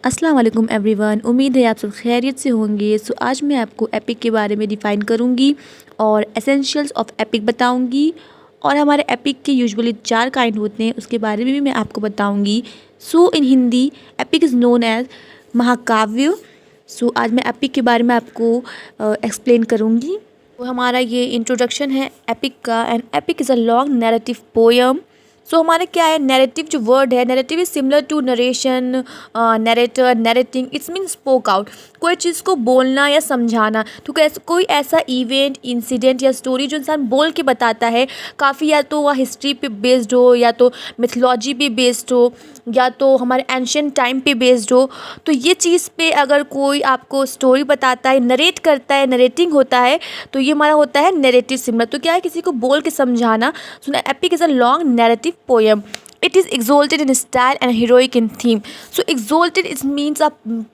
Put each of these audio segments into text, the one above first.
अस्सलाम वालेकुम एवरीवन। उम्मीद है आप सब खैरियत से होंगे। आज मैं आपको एपिक के बारे में डिफ़ाइन करूँगी और एसेंशियल्स ऑफ एपिक बताऊँगी और हमारे एपिक के यूजुअली 4 काइंड होते हैं उसके बारे में भी मैं आपको बताऊँगी। In Hindi epic is known as महाकाव्य। आज मैं एपिक के बारे में आपको एक्सप्लेन करूँगी। तो हमारा ये इंट्रोडक्शन है एपिक का। And epic is a long narrative poem. हमारा क्या है, नैरेटिव जो वर्ड है, narrative is similar to narration, narrator, narrating. It's mean spoke out, कोई चीज़ को बोलना या समझाना। तो कोई ऐसा इवेंट, इंसिडेंट या स्टोरी जो इंसान बोल के बताता है, काफ़ी या तो वह हिस्ट्री पे बेस्ड हो, या तो मिथोलॉजी पे बेस्ड हो, या तो हमारे एंशियंट टाइम पे बेस्ड हो। तो ये चीज़ पे अगर कोई आपको स्टोरी बताता है, नरेट करता है, नरेटिंग होता है, तो ये हमारा होता है नैरेटिव सिमिलर। तो क्या है, किसी को बोल के समझाना। Epic is a long narrative poem. It is exalted in style and heroic in theme. Exalted it means a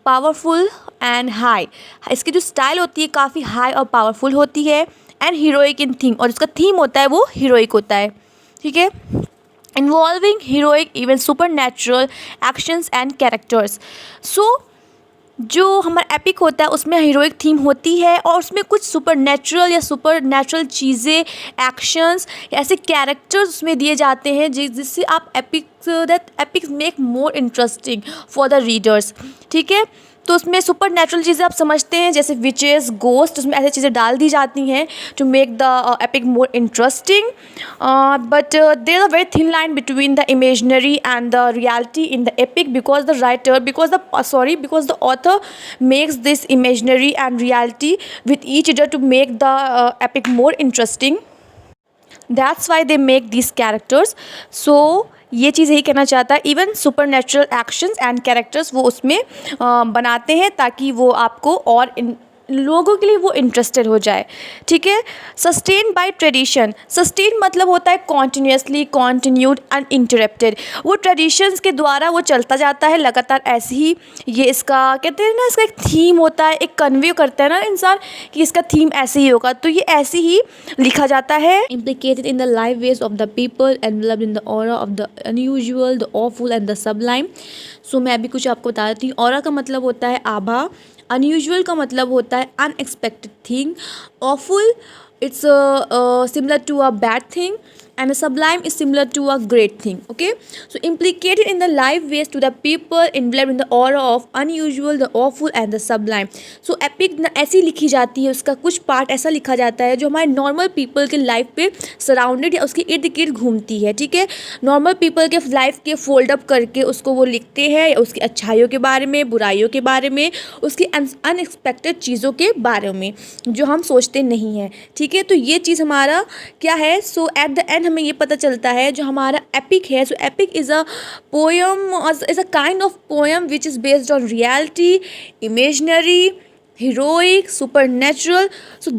powerful and high. इसकी जो स्टाइल होती है काफ़ी हाई और पावरफुल होती है। एंड हीरोइक इन थीम, और इसका थीम होता है वो हीरोइक होता है। ठीक है, involving heroic even super natural actions and characters. जो हमारा एपिक होता है उसमें हीरोइक थीम होती है और उसमें कुछ सुपर नेचुरल चीज़ें, एक्शंस, ऐसे कैरेक्टर्स उसमें दिए जाते हैं जिससे आप epic make more interesting for the readers. ठीक है, तो उसमें सुपर नेचुरल चीज़ें आप समझते हैं, जैसे विचेस, गोस्ट, उसमें ऐसी चीज़ें डाल दी जाती हैं to make the epic more interesting. But there is a very thin line between the imaginary and the reality in the epic because the author makes this imaginary and reality with each other to make the epic more interesting. That's why they make these characters. ये चीज़ यही कहना चाहता है, even super natural actions and characters वो उसमें बनाते हैं ताकि वो आपको और लोगों के लिए वो इंटरेस्टेड हो जाए। ठीक है, सस्टेन बाय ट्रेडिशन। सस्टेन मतलब होता है कॉन्टीन्यूसली, कॉन्टिन्यूड, अनइंटरप्टेड। वो ट्रेडिशंस के द्वारा वो चलता जाता है लगातार ऐसे ही। ये इसका कहते हैं ना, इसका एक थीम होता है, एक कन्वे करता है ना इंसान कि इसका थीम ऐसे ही होगा, तो ये ऐसे ही लिखा जाता है। इम्प्लिकेटेड in the life ways of the people, enveloped in the aura of the unusual, the awful and the Sublime. मैं अभी कुछ आपको बता देती हूँ। ऑरा का मतलब होता है आभा, अनयूजुअल का मतलब होता है unexpected thing, awful it's similar to a bad thing, and a sublime is similar to a great thing. Okay, implicated in the life ways to the people, enveloped in the aura of unusual, the awful and the sublime. Epic ऐसी लिखी जाती है, उसका कुछ part ऐसा लिखा जाता है जो हमारे नॉर्मल पीपल के लाइफ पे सराउंडेड या उसके इर्द गिर्द घूमती है। ठीक है, नॉर्मल पीपल के लाइफ के फोल्ड अप करके उसको वो लिखते हैं, या उसकी अच्छाइयों के बारे में, बुराइयों के बारे में, उसकी अनएक्सपेक्टेड चीज़ों के बारे में जो हम सोचते नहीं हैं। ठीक है, तो ये चीज़ हमारा क्या है। एट द एंड हमें ये पता चलता है जो हमारा एपिक है। Epic is a poem, is a kind of poem which is based on reality, imaginary, heroic, supernatural.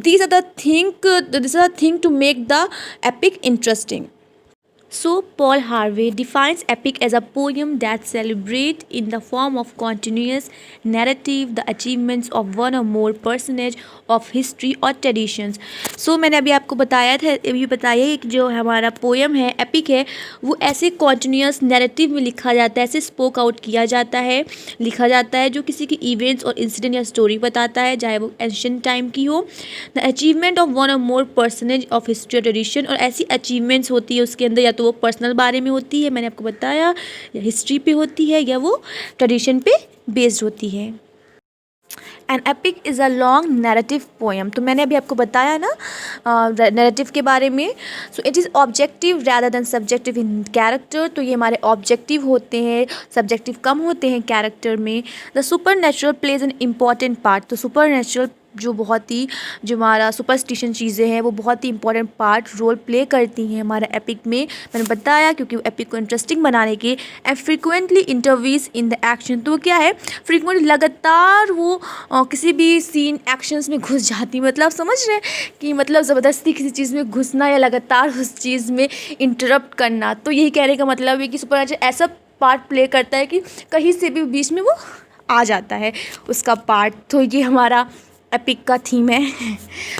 These are the thing to make the epic interesting. Paul Harvey defines epic as a poem that celebrates in the form of continuous narrative the achievements of one or more personage of history or traditions. मैंने अभी आपको बताया कि जो हमारा poem है, epic है, वो ऐसे कॉन्टीन्यूस नैरेटिव में लिखा जाता है, ऐसे स्पोक आउट किया जाता है, लिखा जाता है, जो किसी की इवेंट्स और इंसिडेंट या स्टोरी बताता है, चाहे वो एंशिएंट टाइम की हो। द अचीवमेंट ऑफ वन और मोर पर्सनेज ऑफ हिस्ट्री और ट्रेडिशन, और ऐसी अचीवमेंट्स होती है उसके अंदर, या तो वो पर्सनल बारे में होती है, मैंने आपको बताया, या हिस्ट्री पे होती है, या वो ट्रेडिशन पे बेस्ड होती है। An epic is a long narrative poem. तो मैंने अभी आपको बताया ना नैरेटिव के बारे में। It is objective rather than subjective in character. तो ये हमारे ऑब्जेक्टिव होते हैं, सब्जेक्टिव कम होते हैं कैरेक्टर में। The super natural plays an important part. तो सुपर नेचुरल जो हमारा सुपरस्टिशन चीज़ें हैं वो बहुत ही इंपॉर्टेंट पार्ट रोल प्ले करती हैं हमारे एपिक में। मैंने बताया क्योंकि एपिक को इंटरेस्टिंग बनाने के। And frequently intervenes in the action. तो क्या है, फ्रीक्वेंटली लगातार वो किसी भी सीन एक्शंस में घुस जाती, मतलब समझ रहे हैं कि मतलब ज़बरदस्ती किसी चीज़ में घुसना या लगातार उस चीज़ में इंटरप्ट करना। तो यही कहने का मतलब है कि सुपर नेचुरल ऐसा पार्ट प्ले करता है कि कहीं से भी बीच में वो आ जाता है उसका पार्ट। तो ये हमारा एपिक का थीम है।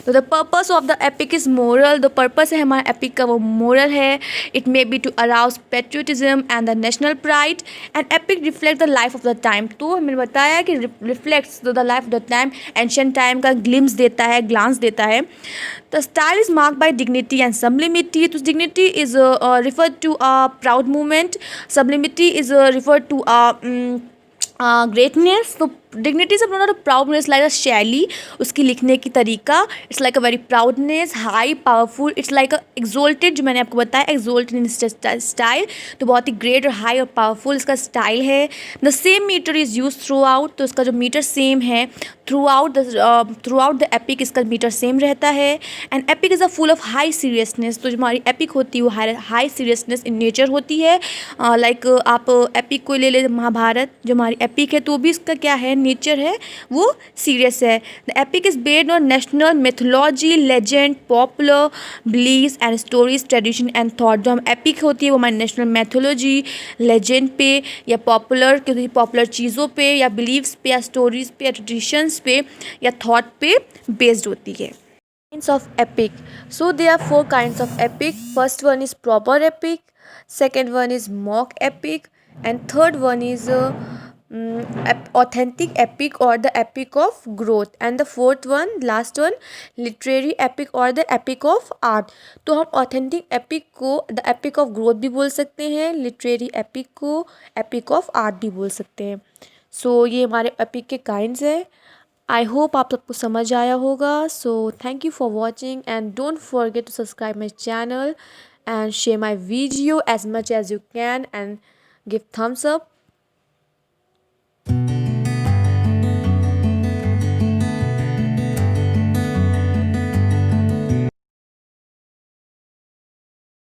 तो the purpose of the epic is moral, जो पर्पस है हमारे एपिक का वो मोरल है। It may be to arouse patriotism and the national pride and epic reflect the life of the time. तो मैंने बताया कि reflects the life of the time, ancient time का ग्लिम्स देता है, ग्लांस देता है। The style is marked by dignity and sublimity. तो dignity is referred to a proud movement, sublimity is referred to a greatness. तो dignity से pronounce proudness like a शैली, उसकी लिखने की तरीका, it's like a very proudness, high powerful, it's like a exalted, जो मैंने आपको बताया एक्सोल्टेड इन स्टाइल। तो बहुत ही ग्रेट और हाई और पावरफुल इसका स्टाइल है। The same meter is use throughout, तो इसका जो मीटर सेम है थ्रू आउट द एपिक, इसका मीटर सेम रहता है। And epic is a full of high seriousness. तो जो हमारी एपिक होती है वो हाई सीरियसनेस इन नेचर होती है। लाइक आप एपिक को ले ले महाभारत, जो हमारी एपिक है, तो भी इसका क्या है, नेचर है वो सीरियस है। The epic is based on national mythology, legend, popular beliefs and stories, tradition and thought. जो हम एपिक होती है वो हमारी नेशनल मैथोलॉजी, लेजेंड पे या पॉपुलर चीज़ों पे या बिलीव्स पे या स्टोरीज पे या ट्रेडिशंस पे या थॉट पे बेस्ड होती है। Kinds of epic. So there are 4 kinds of epic. First one is proper epic, second one is mock epic, and third one is authentic epic or the epic of growth, and the fourth one, last one, literary epic or the epic of art. तो हम authentic epic को the epic of growth भी बोल सकते हैं, literary epic को epic of art भी बोल सकते हैं। So ये हमारे epic के kinds है। आई होप आप सबको समझ आया होगा। So thank you for watching and don't forget to subscribe my channel and share my video as much as you can and give thumbs up.